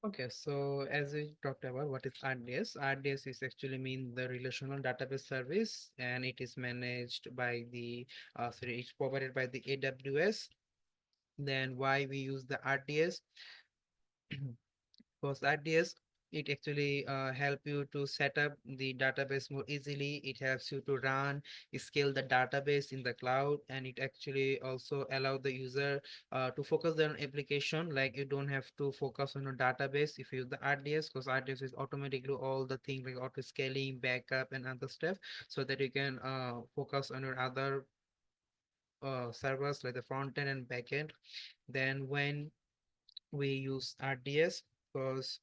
Okay, so as we talked about what is RDS, RDS is actually mean the relational database service, and it is managed by the it's provided by the AWS. Then why we use the RDS? Because RDS, it actually help you to set up the database more easily. It helps you to run, scale the database in the cloud, and it actually also allow the user to focus on application. Like you don't have to focus on a database if you use the RDS, because RDS is automatically all the things like auto scaling, backup, and other stuff, so that you can focus on your other servers like the front end and back end. Then when we use RDS, because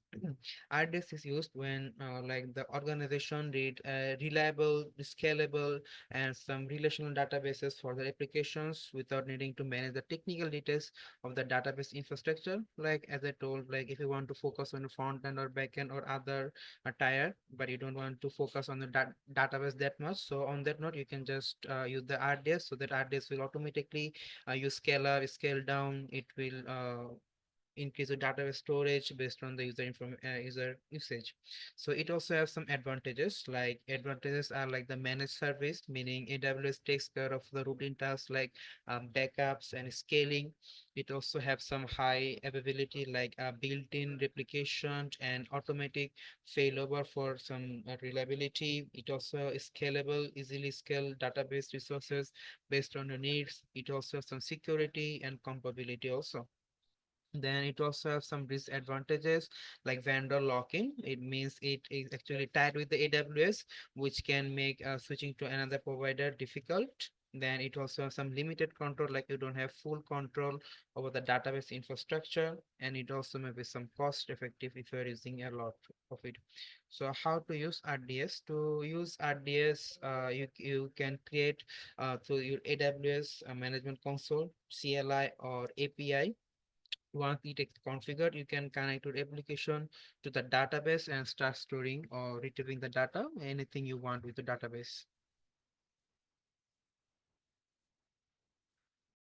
RDS is used when like the organization need reliable, scalable, and some relational databases for the applications without needing to manage the technical details of the database infrastructure. Like as I told, like if you want to focus on the front end or back end or other tier, but you don't want to focus on the database that much. So on that note, you can just use the RDS, so that RDS will automatically you scale up, scale down. It will increase the database storage based on the user usage. So it also has some advantages. Like advantages are like the managed service, meaning AWS takes care of the routine tasks like backups and scaling. It also have some high availability like built-in replication and automatic failover for some reliability. It also is scalable, easily scale database resources based on your needs. It also has some security and compatibility also. Then it also has some disadvantages like vendor lock-in. It means it is actually tied with the AWS, which can make switching to another provider difficult. Then it also has some limited control, like you don't have full control over the database infrastructure, and it also may be some cost effective if you're using a lot of it. So how to use RDS? To use RDS, you can create through your AWS management console, CLI or API. Once it is configured, you can connect your application to the database and start storing or retrieving the data, anything you want with the database.